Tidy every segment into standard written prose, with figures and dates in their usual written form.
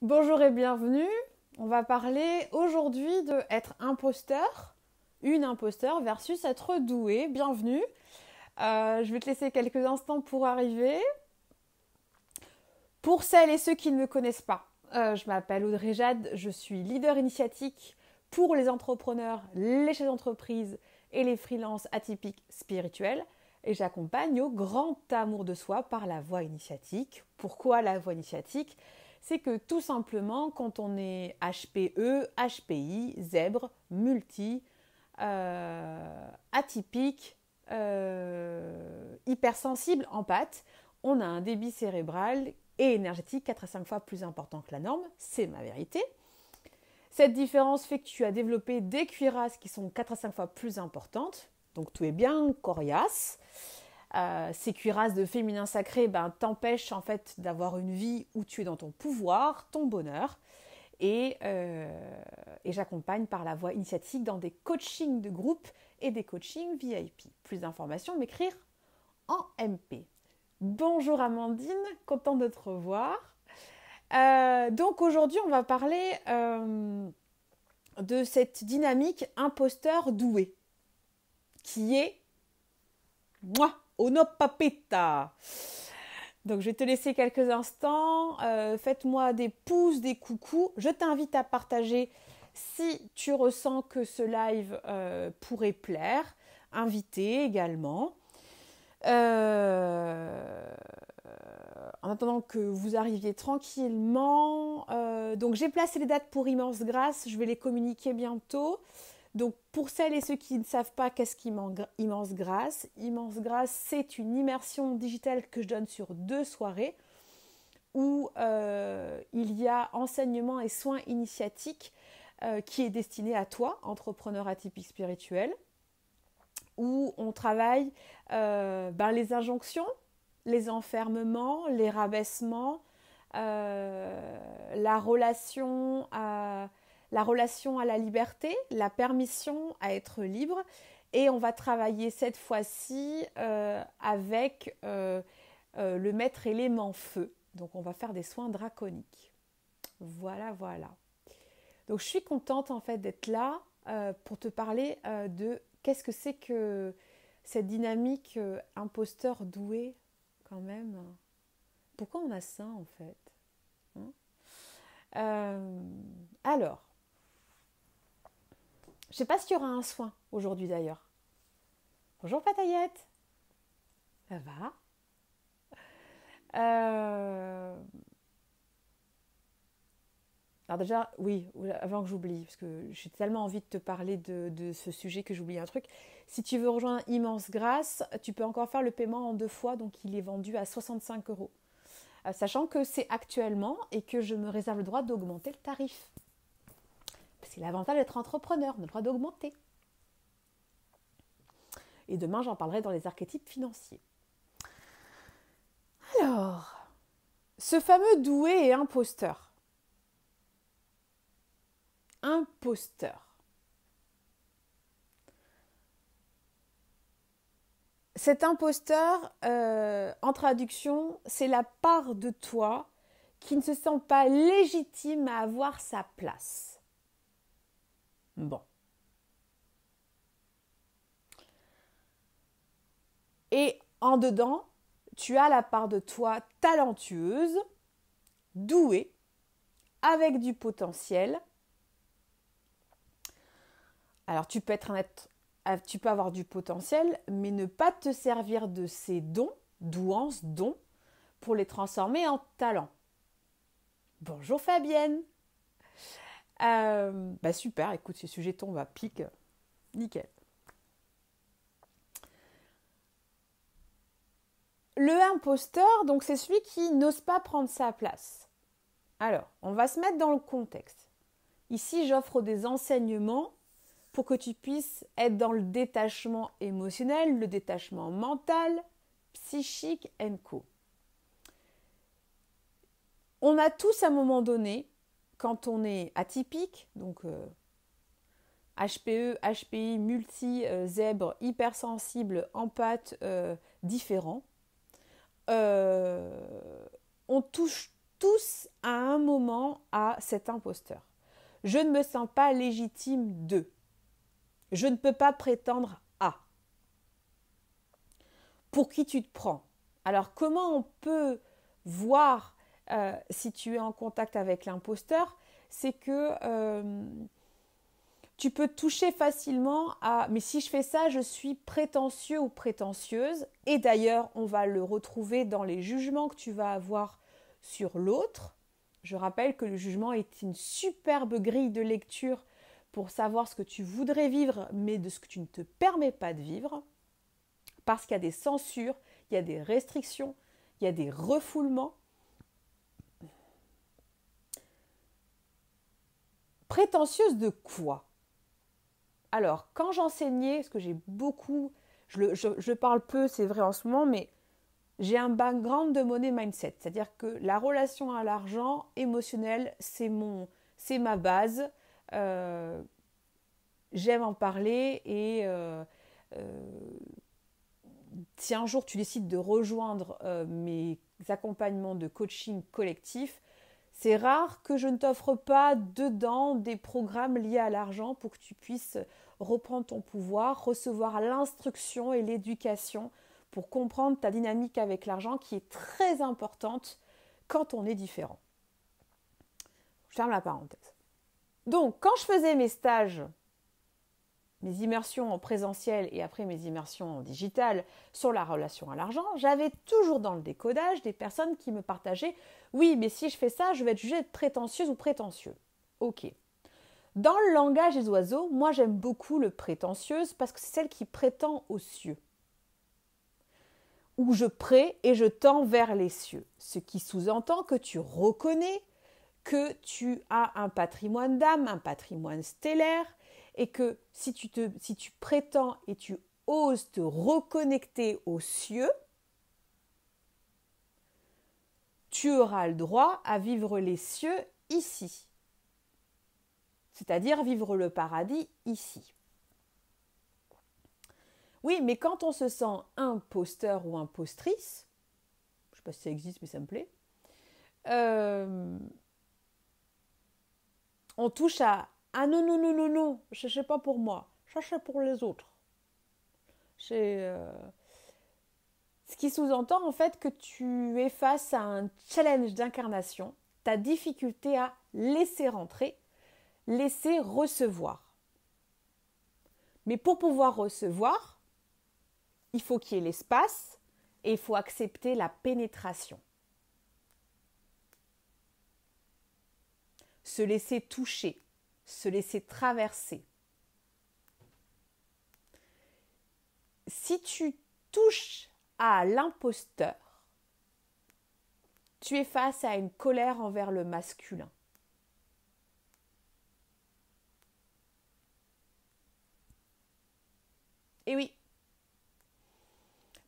Bonjour et bienvenue. On va parler aujourd'hui de être imposteur, une imposteur versus être doué. Bienvenue. Je vais te laisser quelques instants pour arriver. Pour celles et ceux qui ne me connaissent pas, je m'appelle Audrey Jade, je suis leader initiatique pour les entrepreneurs, les chefs d'entreprise et les freelances atypiques spirituels. Et j'accompagne au grand amour de soi par la voie initiatique. Pourquoi la voie initiatique ? C'est que tout simplement, quand on est HPE, HPI, zèbre, multi, atypique, hypersensible, empathe, on a un débit cérébral et énergétique 4 à 5 fois plus important que la norme, c'est ma vérité. Cette différence fait que tu as développé des cuirasses qui sont 4 à 5 fois plus importantes, donc tu es bien coriace. Ces cuirasses de féminin sacré t'empêchent en fait d'avoir une vie où tu es dans ton pouvoir, ton bonheur. Et j'accompagne par la voie initiatique dans des coachings de groupe et des coachings VIP. Plus d'informations, m'écrire en MP. Bonjour Amandine, contente de te revoir. Donc aujourd'hui, on va parler de cette dynamique imposteur doué, qui est moi, Onopapeta. Donc je vais te laisser quelques instants, faites-moi des pouces, des coucous. Je t'invite à partager si tu ressens que ce live pourrait plaire. Inviter également. En attendant que vous arriviez tranquillement. Donc j'ai placé les dates pour Immense Grâce, je vais les communiquer bientôt. Donc pour celles et ceux qui ne savent pas qu'est-ce qu'Immense Grâce, Immense Grâce c'est une immersion digitale que je donne sur 2 soirées où il y a enseignement et soins initiatiques qui est destiné à toi, entrepreneur atypique spirituel, où on travaille les injonctions, les enfermements, les rabaissements, la relation à la liberté, la permission à être libre. Et on va travailler cette fois-ci avec le maître élément feu. Donc on va faire des soins draconiques. Voilà, voilà. Donc je suis contente en fait d'être là pour te parler de qu'est-ce que c'est que cette dynamique imposteur doué quand même. Pourquoi on a ça en fait, alors, je ne sais pas s'il y aura un soin aujourd'hui d'ailleurs. Bonjour Patayette. Ça va Alors déjà, oui, avant que j'oublie, parce que j'ai tellement envie de te parler de ce sujet que j'oublie un truc. Si tu veux rejoindre Immense Grâce, tu peux encore faire le paiement en 2 fois, donc il est vendu à 65 €. Sachant que c'est actuellement et que je me réserve le droit d'augmenter le tarif. C'est l'avantage d'être entrepreneur, on a le droit d'augmenter. Et demain, j'en parlerai dans les archétypes financiers. Alors, ce fameux doué et imposteur. Imposteur. Cet imposteur, en traduction, c'est la part de toi qui ne se sent pas légitime à avoir sa place. Bon. Et en dedans, tu as la part de toi talentueuse, douée, avec du potentiel. Alors tu peux avoir du potentiel, mais ne pas te servir de ces dons, douances, dons, pour les transformer en talent. Bonjour Fabienne. Super, écoute, ce sujet tombe à pic, nickel. Le imposteur, donc c'est celui qui n'ose pas prendre sa place. Alors, on va se mettre dans le contexte. Ici, j'offre des enseignements pour que tu puisses être dans le détachement émotionnel, le détachement mental, psychique, co. On a tous à un moment donné, quand on est atypique, donc HPE, HPI, multi, zèbre, hypersensible, empathe, différent, on touche tous à un moment à cet imposteur. Je ne me sens pas légitime de. Je ne peux pas prétendre à. Pour qui tu te prends? Alors, comment on peut voir si tu es en contact avec l'imposteur? C'est que tu peux toucher facilement à « mais si je fais ça, je suis prétentieux ou prétentieuse ». Et d'ailleurs, on va le retrouver dans les jugements que tu vas avoir sur l'autre. Je rappelle que le jugement est une superbe grille de lecture pour savoir ce que tu voudrais vivre, mais de ce que tu ne te permets pas de vivre. Parce qu'il y a des censures, il y a des restrictions, il y a des refoulements. Prétentieuse de quoi? Alors, quand j'enseignais, parce que j'ai beaucoup, je parle peu, c'est vrai en ce moment, mais j'ai un background de money mindset, c'est-à-dire que la relation à l'argent émotionnel, c'est ma base. J'aime en parler et si un jour tu décides de rejoindre mes accompagnements de coaching collectif, c'est rare que je ne t'offre pas dedans des programmes liés à l'argent pour que tu puisses reprendre ton pouvoir, recevoir l'instruction et l'éducation pour comprendre ta dynamique avec l'argent qui est très importante quand on est différent. Je ferme la parenthèse. Donc, quand je faisais mes stages, mes immersions en présentiel et après mes immersions en digital sur la relation à l'argent, j'avais toujours dans le décodage des personnes qui me partageaient « oui, mais si je fais ça, je vais être jugée de prétentieuse ou prétentieux ». Ok. Dans le langage des oiseaux, moi j'aime beaucoup le prétentieuse parce que c'est celle qui prétend aux cieux. Où je prée et je tends vers les cieux. Ce qui sous-entend que tu reconnais que tu as un patrimoine d'âme, un patrimoine stellaire, et que si tu prétends et tu oses te reconnecter aux cieux, tu auras le droit à vivre les cieux ici. C'est-à-dire vivre le paradis ici. Oui, mais quand on se sent imposteur ou impostrice, je ne sais pas si ça existe, mais ça me plaît, on touche à « ah non, non, non, non, non, je ne sais pas pour moi, ça c'est pour les autres ». Ce qui sous-entend en fait que tu es face à un challenge d'incarnation, ta difficulté à laisser rentrer, laisser recevoir. Mais pour pouvoir recevoir, il faut qu'il y ait l'espace et il faut accepter la pénétration. Se laisser toucher, se laisser traverser. Si tu touches à l'imposteur, tu es face à une colère envers le masculin. Et oui,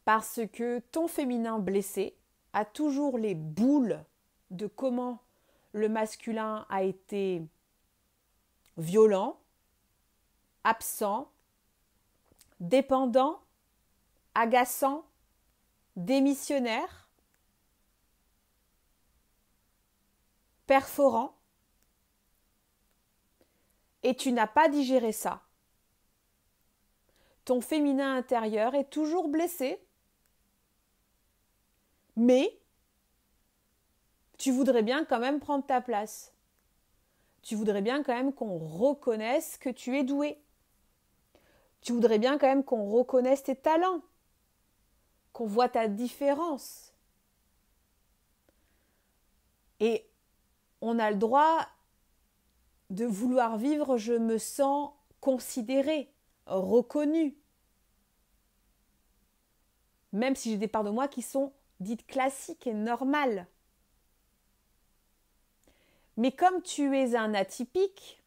parce que ton féminin blessé a toujours les boules de comment le masculin a été violent, absent, dépendant, agaçant, démissionnaire, perforant, et tu n'as pas digéré ça. Ton féminin intérieur est toujours blessé, mais tu voudrais bien quand même prendre ta place. Tu voudrais bien quand même qu'on reconnaisse que tu es doué. Tu voudrais bien quand même qu'on reconnaisse tes talents, qu'on voit ta différence. Et on a le droit de vouloir vivre « je me sens considérée, reconnue ». Même si j'ai des parts de moi qui sont dites classiques et normales. Mais comme tu es un atypique,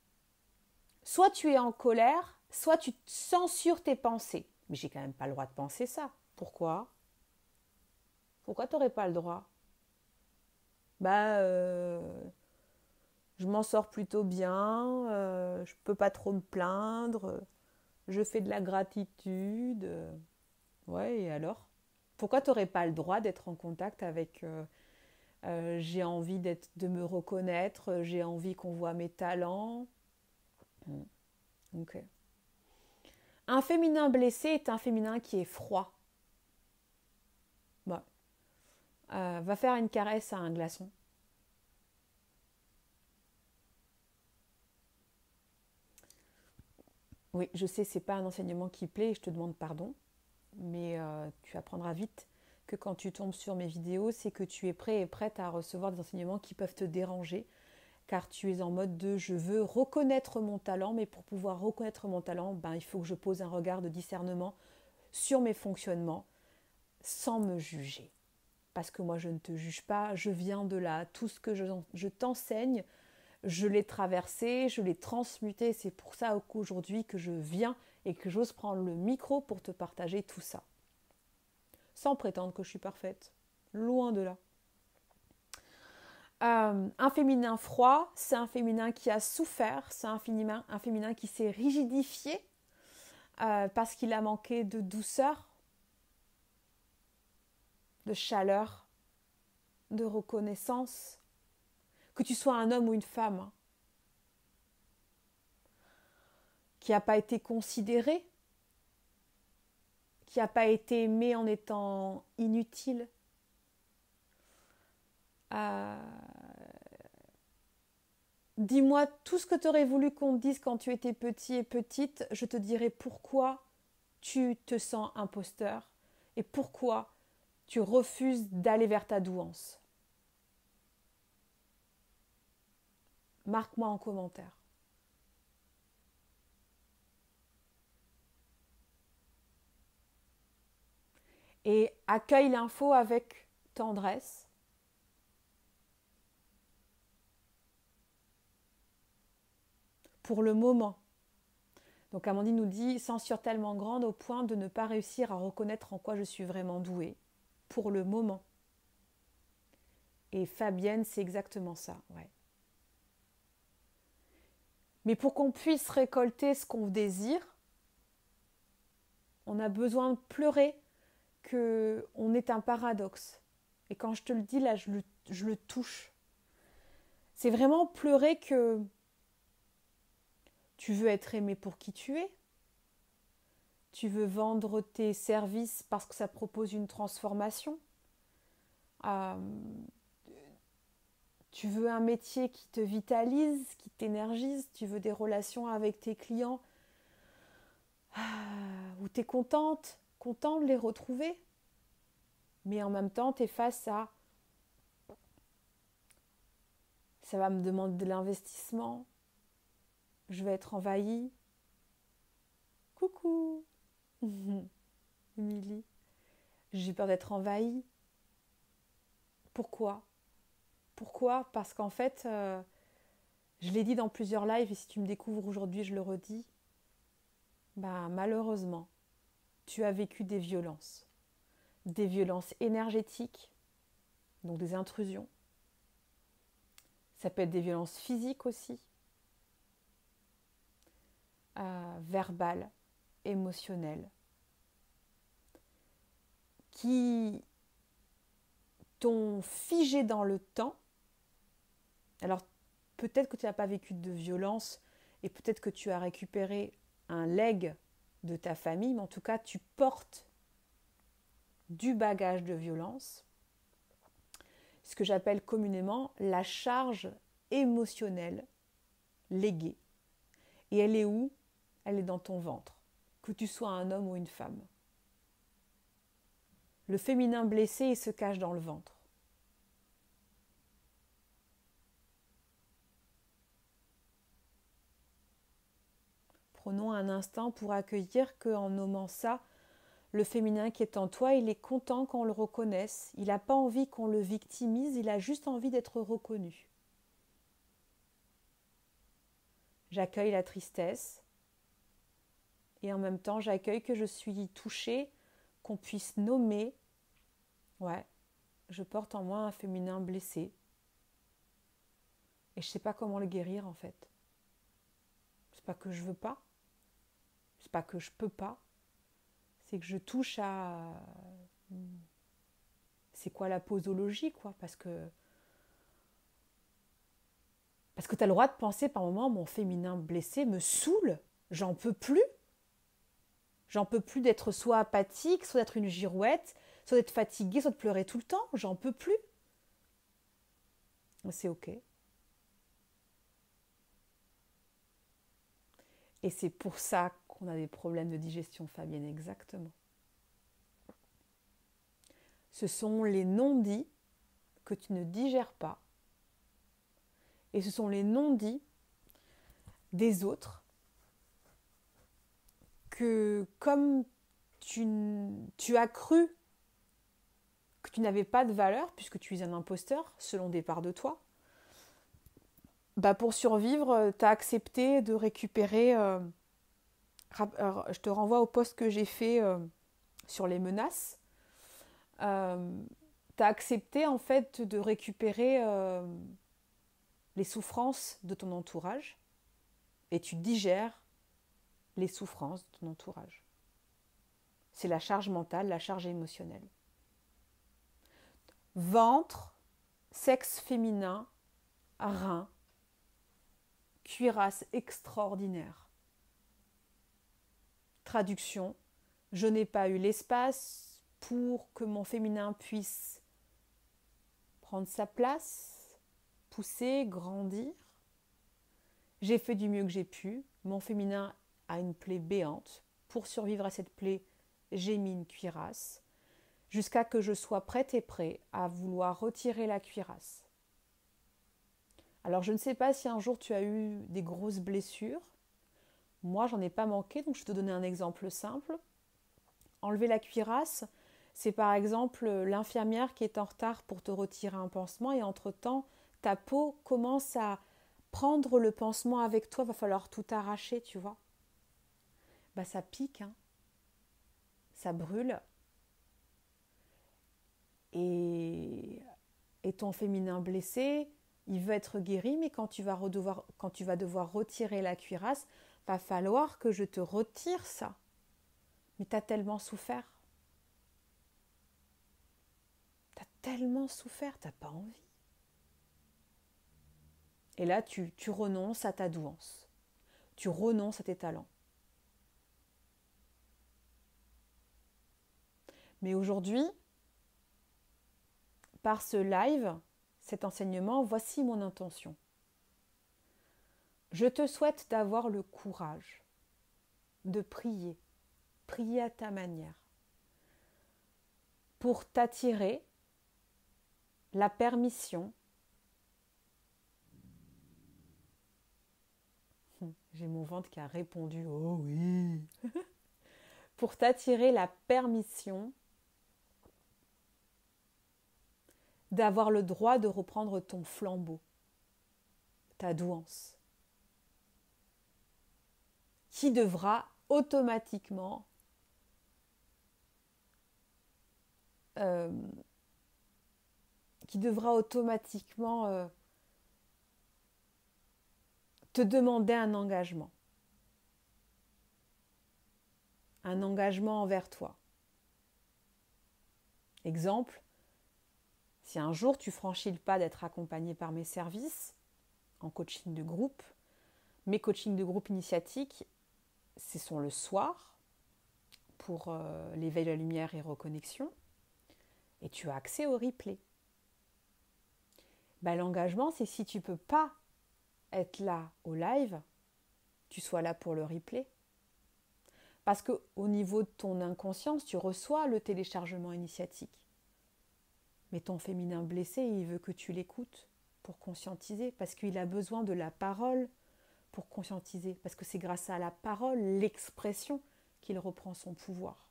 soit tu es en colère, soit tu censures tes pensées. Mais j'ai quand même pas le droit de penser ça. Pourquoi? Pourquoi tu n'aurais pas le droit? Je m'en sors plutôt bien, je peux pas trop me plaindre, je fais de la gratitude. Ouais, et alors? Pourquoi tu n'aurais pas le droit d'être en contact avec J'ai envie de me reconnaître, j'ai envie qu'on voit mes talents. Ok. Un féminin blessé est un féminin qui est froid. Bon. Va faire une caresse à un glaçon. Oui, je sais, c'est pas un enseignement qui plaît, je te demande pardon, mais tu apprendras vite que quand tu tombes sur mes vidéos, c'est que tu es prêt et prête à recevoir des enseignements qui peuvent te déranger, car tu es en mode de je veux reconnaître mon talent, mais pour pouvoir reconnaître mon talent, il faut que je pose un regard de discernement sur mes fonctionnements sans me juger. Parce que moi, je ne te juge pas, je viens de là. Tout ce que je t'enseigne, je l'ai traversé, je l'ai transmuté. C'est pour ça qu'aujourd'hui que je viens et que j'ose prendre le micro pour te partager tout ça. Sans prétendre que je suis parfaite. Loin de là. Un féminin froid, c'est un féminin qui a souffert, c'est un féminin qui s'est rigidifié parce qu'il a manqué de douceur, de chaleur, de reconnaissance. Que tu sois un homme ou une femme, qui n'a pas été considéré, qui n'a pas été aimé en étant inutile. Dis-moi tout ce que tu aurais voulu qu'on te dise quand tu étais petit et petite, je te dirai pourquoi tu te sens imposteur et pourquoi tu refuses d'aller vers ta douance. Marque-moi en commentaire. Et accueille l'info avec tendresse. Pour le moment. Donc Amandine nous dit censure tellement grande au point de ne pas réussir à reconnaître en quoi je suis vraiment douée. Pour le moment. Et Fabienne, c'est exactement ça, ouais. Mais pour qu'on puisse récolter ce qu'on désire, on a besoin de pleurer qu'on est un paradoxe. Et quand je te le dis, là, je le touche. C'est vraiment pleurer que tu veux être aimé pour qui tu es. Tu veux vendre tes services parce que ça propose une transformation. Tu veux un métier qui te vitalise, qui t'énergise. Tu veux des relations avec tes clients où tu es content de les retrouver. Mais en même temps, tu es face à ça va me demander de l'investissement. Je vais être envahie. Coucou Émilie. J'ai peur d'être envahie. Pourquoi ? Pourquoi ? Parce qu'en fait, je l'ai dit dans plusieurs lives, et si tu me découvres aujourd'hui, je le redis, malheureusement, tu as vécu des violences énergétiques, donc des intrusions. Ça peut être des violences physiques aussi, verbales, émotionnelles, qui t'ont figé dans le temps. Alors peut-être que tu n'as pas vécu de violence et peut-être que tu as récupéré un legs de ta famille, mais en tout cas tu portes du bagage de violence, ce que j'appelle communément la charge émotionnelle léguée. Et elle est où ? Elle est dans ton ventre, que tu sois un homme ou une femme. Le féminin blessé, il se cache dans le ventre. Prenons un instant pour accueillir qu'en nommant ça, le féminin qui est en toi, il est content qu'on le reconnaisse. Il n'a pas envie qu'on le victimise, il a juste envie d'être reconnu. J'accueille la tristesse et en même temps, j'accueille que je suis touchée, qu'on puisse nommer. Ouais, je porte en moi un féminin blessé. Et je ne sais pas comment le guérir en fait. C'est pas que je veux pas. C'est pas que je peux pas. C'est que je touche à... C'est quoi la posologie, quoi ? Parce que Parce que tu as le droit de penser par moments, mon féminin blessé me saoule, j'en peux plus. J'en peux plus d'être soit apathique, soit d'être une girouette, soit d'être fatiguée, soit de pleurer tout le temps. J'en peux plus. C'est ok. Et c'est pour ça qu'on a des problèmes de digestion, Fabienne, exactement. Ce sont les non-dits que tu ne digères pas. Et ce sont les non-dits des autres que, comme tu as cru que tu n'avais pas de valeur, puisque tu es un imposteur, selon des parts de toi, pour survivre, tu as accepté de récupérer... je te renvoie au post que j'ai fait sur les menaces. Tu as accepté en fait de récupérer les souffrances de ton entourage et tu digères les souffrances de ton entourage. C'est la charge mentale, la charge émotionnelle. Ventre, sexe féminin, rein, cuirasse extraordinaire. Traduction, je n'ai pas eu l'espace pour que mon féminin puisse prendre sa place, pousser, grandir. J'ai fait du mieux que j'ai pu. Mon féminin a une plaie béante. Pour survivre à cette plaie, j'ai mis une cuirasse jusqu'à que je sois prête et prêt à vouloir retirer la cuirasse. Alors je ne sais pas si un jour tu as eu des grosses blessures. Moi, j'en ai pas manqué, donc je vais te donner un exemple simple. Enlever la cuirasse, c'est par exemple l'infirmière qui est en retard pour te retirer un pansement et entre-temps, ta peau commence à prendre le pansement avec toi, va falloir tout arracher, tu vois. Ça pique, hein. Ça brûle. Et ton féminin blessé, il veut être guéri, mais quand tu vas devoir retirer la cuirasse, va falloir que je te retire ça. Mais tu as tellement souffert. Tu as tellement souffert, tu n'as pas envie. Et là, tu renonces à ta douance. Tu renonces à tes talents. Mais aujourd'hui, par ce live, cet enseignement, voici mon intention. Je te souhaite d'avoir le courage de prier à ta manière, pour t'attirer la permission. J'ai mon ventre qui a répondu « Oh oui !» Pour t'attirer la permission d'avoir le droit de reprendre ton flambeau, ta douance, qui devra automatiquement te demander un engagement envers toi. Exemple, si un jour tu franchis le pas d'être accompagné par mes services en coaching de groupe, mes coachings de groupe initiatiques, ce sont le soir pour l'éveil de la lumière et reconnexion, et tu as accès au replay. L'engagement, c'est si tu ne peux pas être là au live, tu sois là pour le replay. Parce qu'au niveau de ton inconscience, tu reçois le téléchargement initiatique. Mais ton féminin blessé, il veut que tu l'écoutes pour conscientiser, parce qu'il a besoin de la parole pour conscientiser, parce que c'est grâce à la parole, l'expression, qu'il reprend son pouvoir.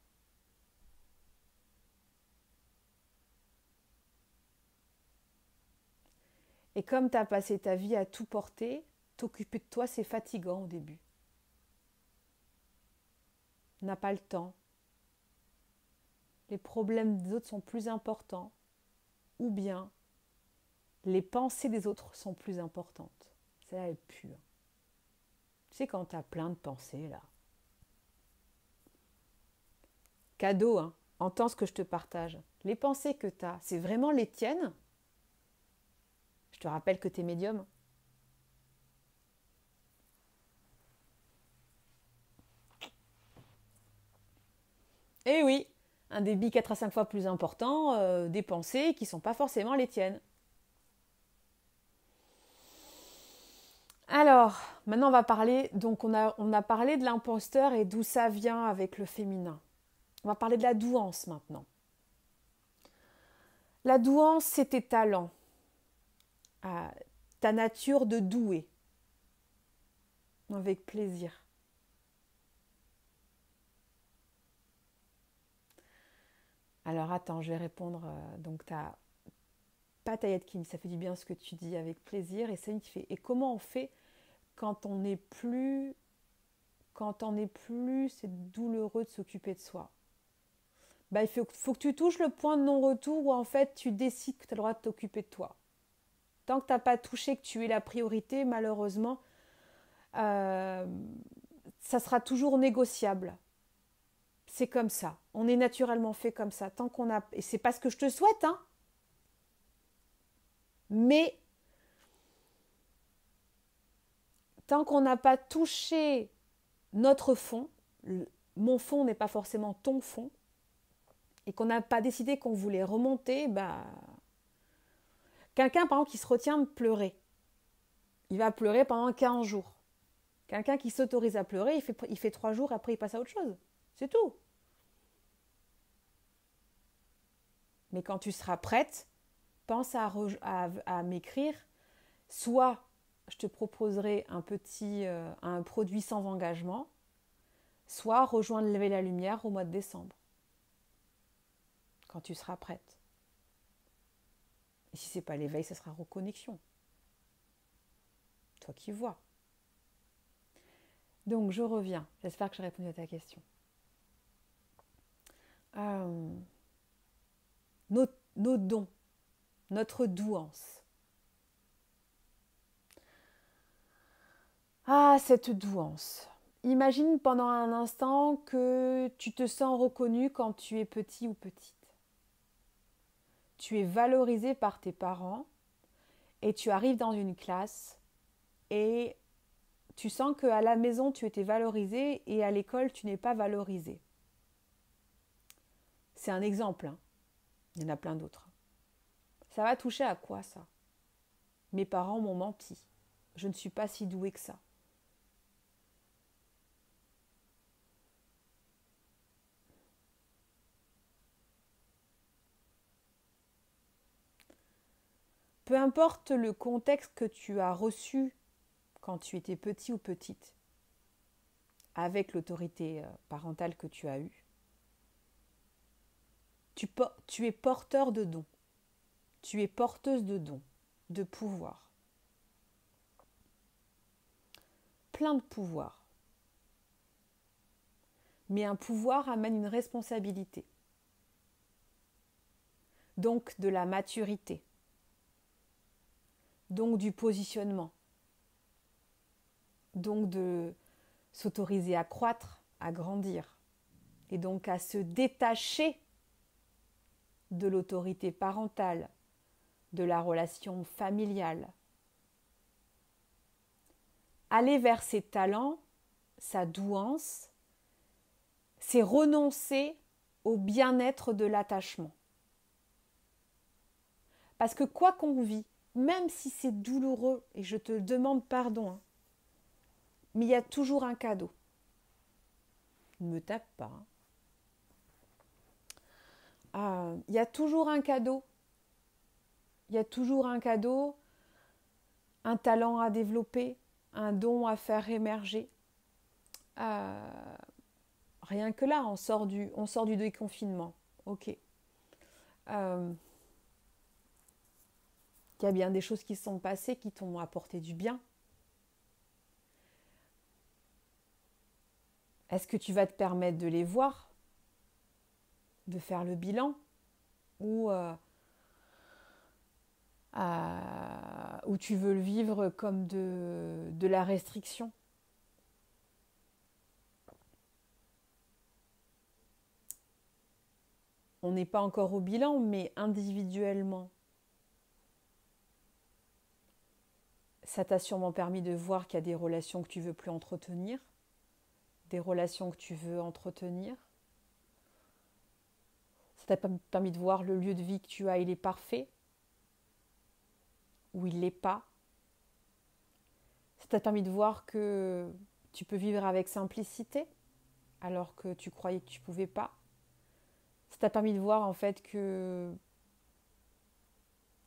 Et comme tu as passé ta vie à tout porter, t'occuper de toi, c'est fatigant au début. N'a pas le temps. Les problèmes des autres sont plus importants. Ou bien, les pensées des autres sont plus importantes. Celle-là est pure. Tu sais, quand tu as plein de pensées, là. Cadeau, hein. Entends ce que je te partage. Les pensées que tu as, c'est vraiment les tiennes? Je te rappelle que tu es médium. Eh oui, un débit 4 à 5 fois plus important, des pensées qui ne sont pas forcément les tiennes. Alors, maintenant on va parler, donc on a parlé de l'imposteur et d'où ça vient avec le féminin. On va parler de la douance maintenant. La douance, c'est tes talents, ta nature de doué, avec plaisir. Alors attends, je vais répondre. Donc t'as Patayat Kim, ça fait du bien ce que tu dis, avec plaisir. Et Céline qui fait, et comment on fait quand on n'est plus, c'est douloureux de s'occuper de soi. Bah, faut que tu touches le point de non-retour où en fait tu décides que tu as le droit de t'occuper de toi. Tant que tu n'as pas touché que tu es la priorité, malheureusement, ça sera toujours négociable. C'est comme ça. On est naturellement fait comme ça. Tant qu'on a, et c'est pas ce que je te souhaite, hein. Mais tant qu'on n'a pas touché notre fond, mon fond n'est pas forcément ton fond, et qu'on n'a pas décidé qu'on voulait remonter, bah, quelqu'un par exemple qui se retient de pleurer, il va pleurer pendant 15 jours. Quelqu'un qui s'autorise à pleurer, il fait 3 jours, après il passe à autre chose. C'est tout. Mais quand tu seras prête, pense à m'écrire. Soit je te proposerai un produit sans engagement, soit rejoindre Lever la Lumière au mois de décembre, quand tu seras prête. Et si ce n'est pas l'éveil, ce sera reconnexion. Toi qui vois. Donc je reviens. J'espère que j'ai répondu à ta question. Nos dons, notre douance. Ah, cette douance. Imagine pendant un instant que tu te sens reconnu quand tu es petit ou petite. Tu es valorisé par tes parents et tu arrives dans une classe et tu sens qu'à la maison tu étais valorisé et à l'école tu n'es pas valorisé. C'est un exemple, hein. Il y en a plein d'autres. Ça va toucher à quoi ça? Mes parents m'ont menti. Je ne suis pas si douée que ça. Peu importe le contexte que tu as reçu quand tu étais petit ou petite, avec l'autorité parentale que tu as eue, tu es porteur de dons. Tu es porteuse de dons, de pouvoir. Plein de pouvoir. Mais un pouvoir amène une responsabilité. Donc de la maturité. Donc du positionnement. Donc de s'autoriser à croître, à grandir. Et donc à se détacher de l'autorité parentale, de la relation familiale. Aller vers ses talents, sa douance, c'est renoncer au bien-être de l'attachement. Parce que quoi qu'on vit, même si c'est douloureux, et je te demande pardon, hein, mais il y a toujours un cadeau. Ne me tape pas. Il y a toujours un cadeau. Il y a toujours un cadeau, un talent à développer, un don à faire émerger. Rien que là, on sort du déconfinement. Ok. Il y a bien des choses qui se sont passées qui t'ont apporté du bien. Est-ce que tu vas te permettre de les voir, de faire le bilan, ou tu veux le vivre comme de la restriction? On n'est pas encore au bilan, mais individuellement, ça t'a sûrement permis de voir qu'il y a des relations que tu veux plus entretenir, des relations que tu veux entretenir. Ça t'a permis de voir le lieu de vie que tu as, il est parfait ou il l'est pas. Ça t'a permis de voir que tu peux vivre avec simplicité alors que tu croyais que tu pouvais pas. Ça t'a permis de voir en fait que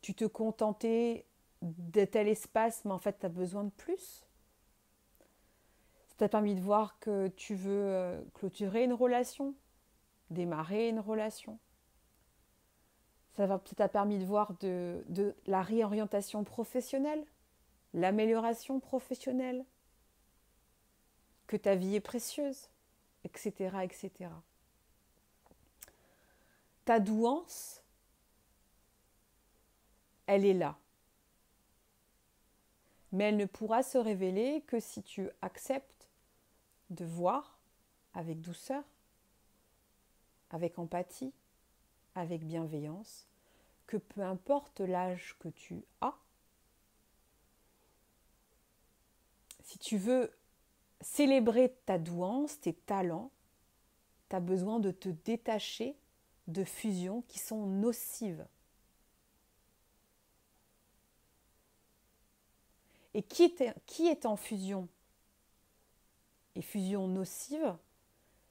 tu te contentais de tel espace, mais en fait tu as besoin de plus. Ça t'a permis de voir que tu veux clôturer une relation, démarrer une relation. Ça t'a permis de voir de la réorientation professionnelle, l'amélioration professionnelle, que ta vie est précieuse, etc., etc. Ta douance, elle est là. Mais elle ne pourra se révéler que si tu acceptes de voir avec douceur, avec empathie, avec bienveillance, que peu importe l'âge que tu as, si tu veux célébrer ta douance, tes talents, tu as besoin de te détacher de fusions qui sont nocives. Et qui est en fusion et fusion nocive,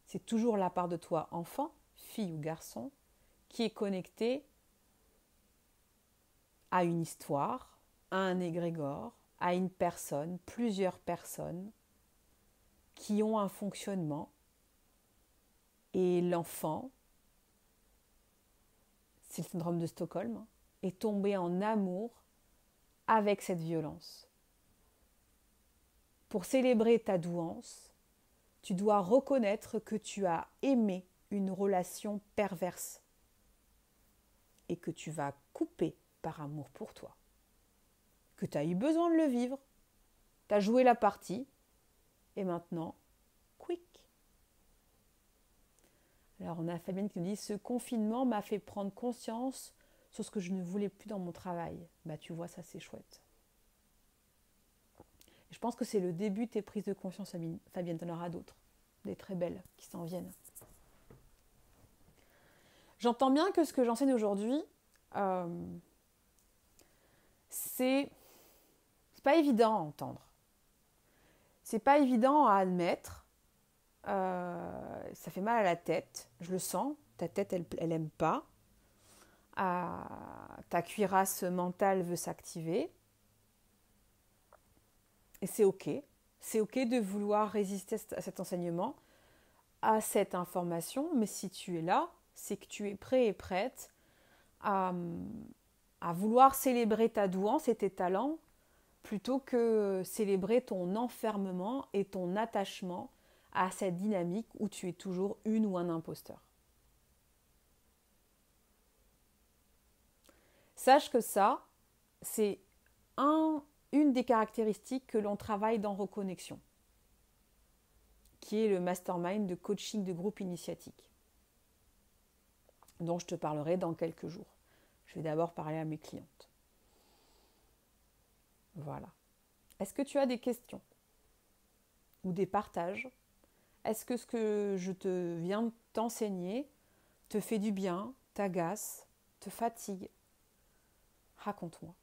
c'est toujours la part de toi, enfant, fille ou garçon, qui est connectée à une histoire, à un égrégore, à une personne, plusieurs personnes qui ont un fonctionnement. Et l'enfant, c'est le syndrome de Stockholm, est tombé en amour avec cette violence. Pour célébrer ta douance, tu dois reconnaître que tu as aimé une relation perverse et que tu vas couper par amour pour toi. Que tu as eu besoin de le vivre, tu as joué la partie et maintenant, quick. Alors on a Fabienne qui nous dit « Ce confinement m'a fait prendre conscience sur ce que je ne voulais plus dans mon travail. » Bah tu vois, ça c'est chouette. Et je pense que c'est le début de tes prises de conscience, Fabienne. Tu en auras d'autres, des très belles qui s'en viennent. J'entends bien que ce que j'enseigne aujourd'hui, c'est pas évident à entendre. C'est pas évident à admettre. Ça fait mal à la tête, je le sens. Ta tête, elle aime pas. Ta cuirasse mentale veut s'activer. Et c'est ok. C'est ok de vouloir résister à cet enseignement, à cette information. Mais si tu es là, c'est que tu es prêt et prête à vouloir célébrer ta douance et tes talents plutôt que célébrer ton enfermement et ton attachement à cette dynamique où tu es toujours une ou un imposteur. Sache que ça, c'est une des caractéristiques que l'on travaille dans Reconnexion, qui est le mastermind de coaching de groupe initiatique, dont je te parlerai dans quelques jours. Je vais d'abord parler à mes clientes. Voilà. Est-ce que tu as des questions ou des partages? Est-ce que ce que je te viens t'enseigner te fait du bien, t'agace, te fatigue? Raconte-moi.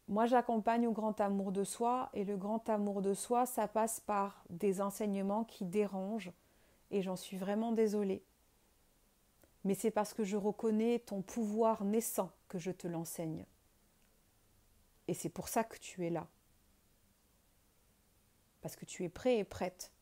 Moi, j'accompagne au grand amour de soi et le grand amour de soi, ça passe par des enseignements qui dérangent et j'en suis vraiment désolée. Mais c'est parce que je reconnais ton pouvoir naissant que je te l'enseigne. Et c'est pour ça que tu es là. Parce que tu es prêt et prête.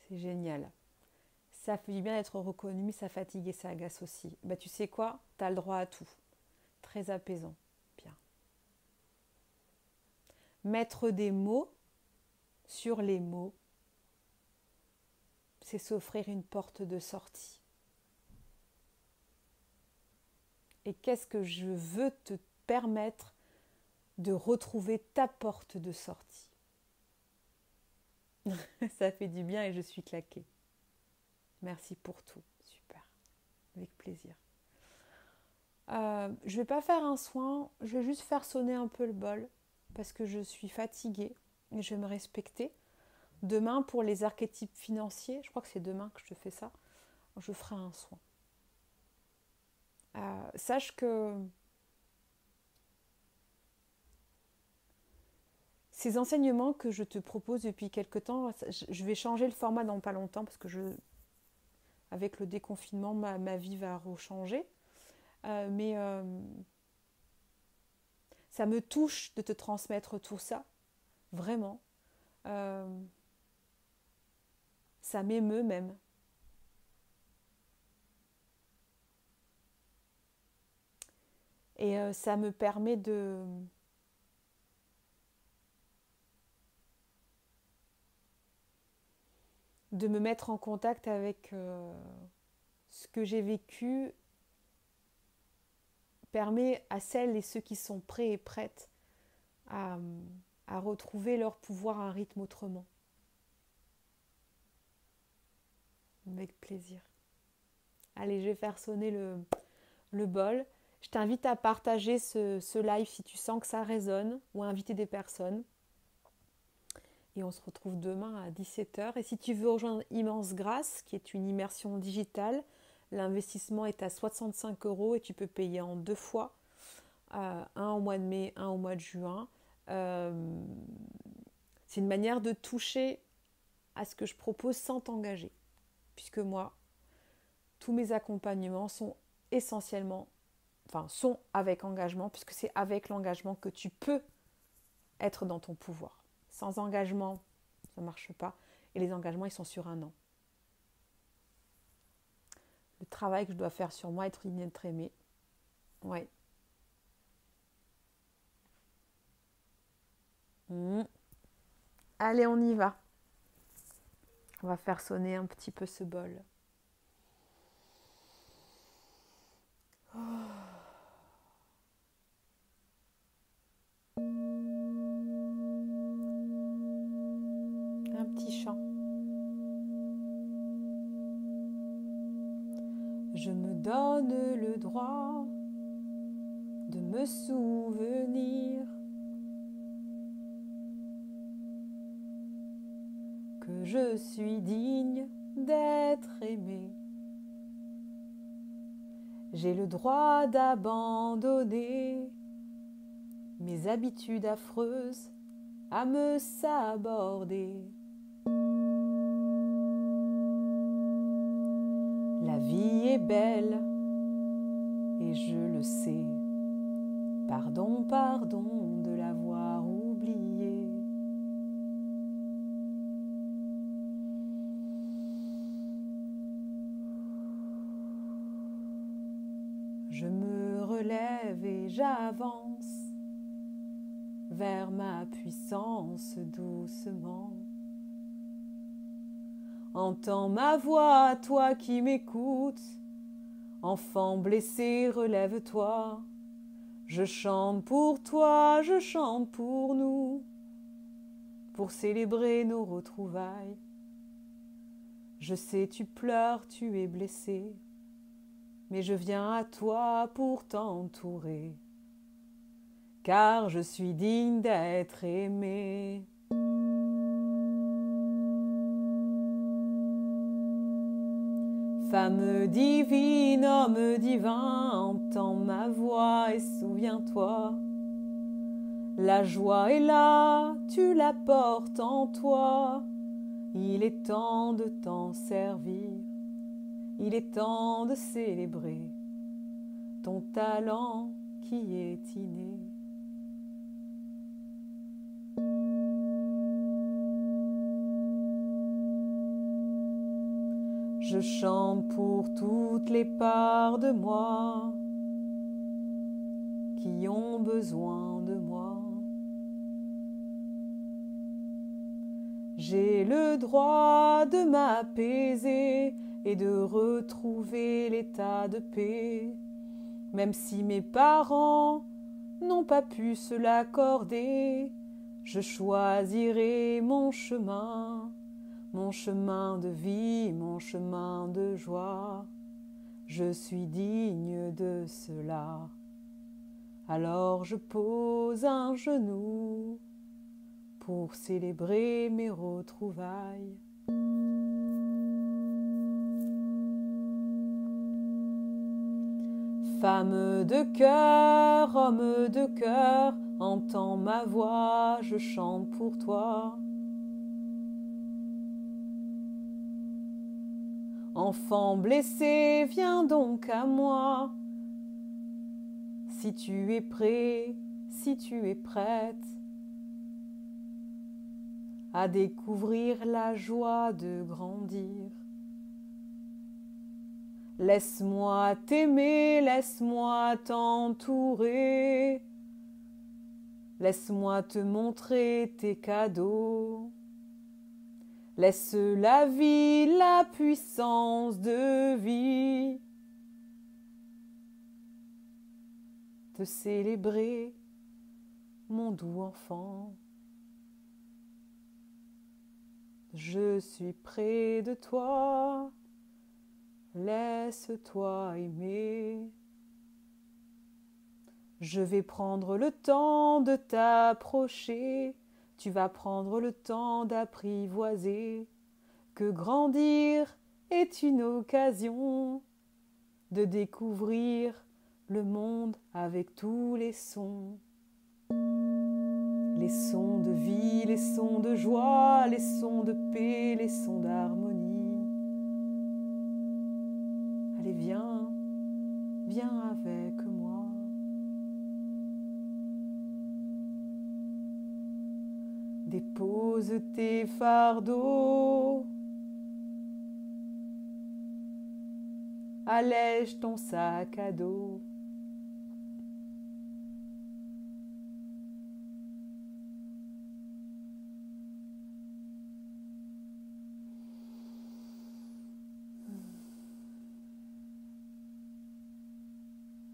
C'est génial. Ça fait du bien d'être reconnu, mais ça fatigue et ça agace aussi. Bah, tu sais quoi? Tu as le droit à tout. Très apaisant. Bien. Mettre des mots sur les mots, c'est s'offrir une porte de sortie. et qu'est-ce que je veux te permettre de retrouver ta porte de sortie. Ça fait du bien et je suis claquée. Merci pour tout. Super. Avec plaisir. Je ne vais pas faire un soin, je vais juste faire sonner un peu le bol parce que je suis fatiguée et je vais me respecter. Demain, pour les archétypes financiers, je crois que c'est demain que je te fais ça, je ferai un soin. Sache que ces enseignements que je te propose depuis quelque temps, je vais changer le format dans pas longtemps parce que avec le déconfinement, ma vie va rechanger. Mais ça me touche de te transmettre tout ça, vraiment. Ça m'émeut même. Et ça me permet de me mettre en contact avec ce que j'ai vécu, permet à celles et ceux qui sont prêts et prêtes à retrouver leur pouvoir, un rythme autrement. Avec plaisir. Allez, je vais faire sonner le bol. Je t'invite à partager ce live si tu sens que ça résonne ou à inviter des personnes. Et on se retrouve demain à 17h. Et si tu veux rejoindre Immense Grâce, qui est une immersion digitale, l'investissement est à 65 € et tu peux payer en 2 fois, un au mois de mai, un au mois de juin. C'est une manière de toucher à ce que je propose sans t'engager. Puisque moi, tous mes accompagnements sont sont avec engagement, puisque c'est avec l'engagement que tu peux être dans ton pouvoir. Sans engagement, ça ne marche pas. Et les engagements, ils sont sur un an. Le travail que je dois faire sur moi, être digne d'être aimé. Ouais. Allez, on y va. On va faire sonner un petit peu ce bol. Oh. Un petit chant. Je me donne le droit de me souvenir que je suis digne d'être aimée. J'ai le droit d'abandonner mes habitudes affreuses à me saborder. La vie est belle et je le sais. Pardon, pardon de l'avoir oubliée. Je me relève et j'avance vers ma puissance doucement. Entends ma voix, toi qui m'écoutes. Enfant blessé, relève-toi. Je chante pour toi, je chante pour nous, pour célébrer nos retrouvailles. Je sais, tu pleures, tu es blessé, mais je viens à toi pour t'entourer, car je suis digne d'être aimée. Femme divine, homme divin, entends ma voix et souviens-toi. La joie est là, tu la portes en toi. Il est temps de t'en servir. Il est temps de célébrer ton talent qui est inné. Je chante pour toutes les parts de moi qui ont besoin de moi. J'ai le droit de m'apaiser et de retrouver l'état de paix Même si mes parents n'ont pas pu se l'accorder, je choisirai mon chemin de vie, mon chemin de joie. Je suis digne de cela. Alors je pose un genou pour célébrer mes retrouvailles. Femme de cœur, homme de cœur, entends ma voix, je chante pour toi. Enfant blessé, viens donc à moi. Si tu es prêt, si tu es prête à découvrir la joie de grandir. Laisse-moi t'aimer, laisse-moi t'entourer. Laisse-moi te montrer tes cadeaux. Laisse la vie, la puissance de vie te célébrer, mon doux enfant. Je suis près de toi, laisse-toi aimer. Je vais prendre le temps de t'approcher, tu vas prendre le temps d'apprivoiser que grandir est une occasion de découvrir le monde avec tous les sons. Les sons de vie, les sons de joie, les sons de paix, les sons d'harmonie. Allez, viens, viens avec moi. Dépose tes fardeaux, allège ton sac à dos.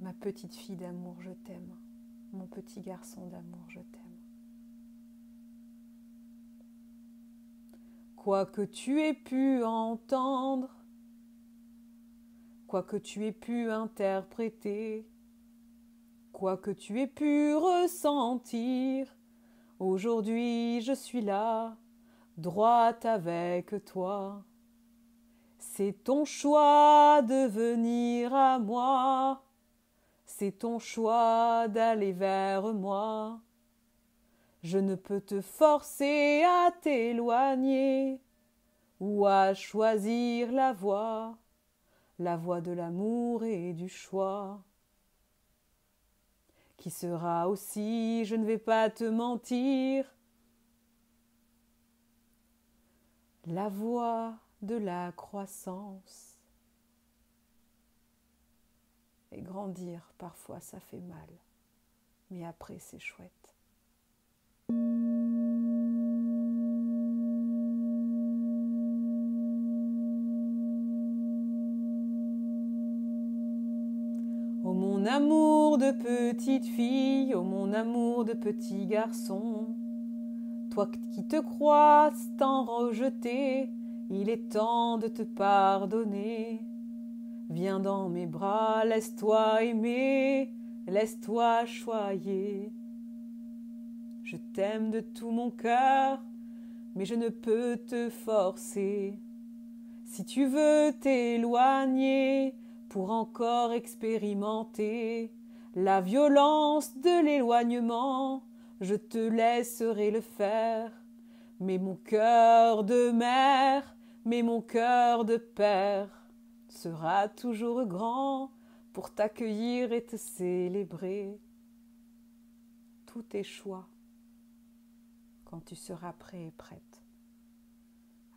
Ma petite fille d'amour, je t'aime. Mon petit garçon d'amour, je t'aime. Quoi que tu aies pu entendre, quoi que tu aies pu interpréter, quoi que tu aies pu ressentir, aujourd'hui je suis là, droite avec toi. C'est ton choix de venir à moi, c'est ton choix d'aller vers moi. Je ne peux te forcer à t'éloigner ou à choisir la voie de l'amour et du choix. Qui sera aussi, je ne vais pas te mentir, la voie de la croissance. Et grandir, parfois ça fait mal, mais après c'est chouette. Oh mon amour de petite fille, oh mon amour de petit garçon, toi qui te crois tant rejeté, il est temps de te pardonner. Viens dans mes bras, laisse-toi aimer, laisse-toi choyer. Je t'aime de tout mon cœur, mais je ne peux te forcer. Si tu veux t'éloigner pour encore expérimenter la violence de l'éloignement, je te laisserai le faire. Mais mon cœur de mère, mais mon cœur de père sera toujours grand pour t'accueillir et te célébrer. Tous tes choix, quand tu seras prêt et prête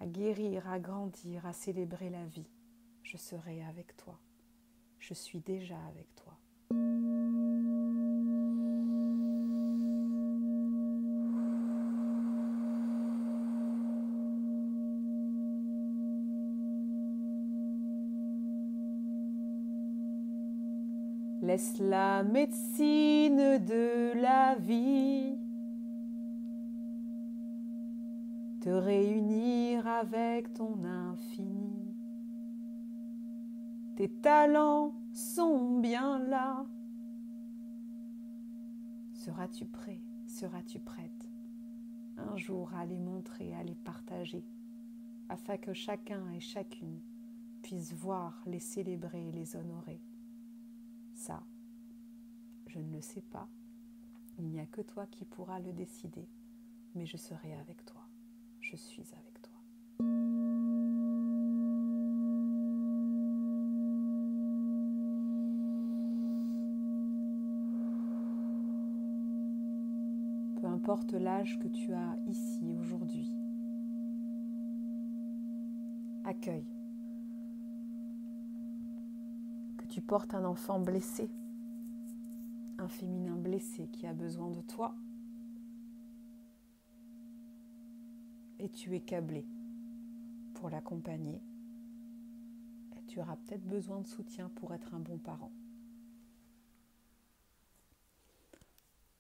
à guérir, à grandir, à célébrer la vie, je serai avec toi. Je suis déjà avec toi. Laisse la médecine de la vie te réunir avec ton infini. Tes talents sont bien là. Seras-tu prêt, seras-tu prête un jour à les montrer, à les partager, afin que chacun et chacune puisse voir, les célébrer et les honorer? Ça, je ne le sais pas. Il n'y a que toi qui pourras le décider, mais je serai avec toi. Je suis avec toi. Peu importe l'âge que tu as ici aujourd'hui, accueille que tu portes un enfant blessé, un féminin blessé qui a besoin de toi, et tu es câblé pour l'accompagner. Et tu auras peut-être besoin de soutien pour être un bon parent.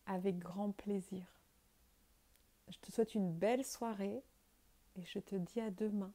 Avec grand plaisir. Je te souhaite une belle soirée et je te dis à demain.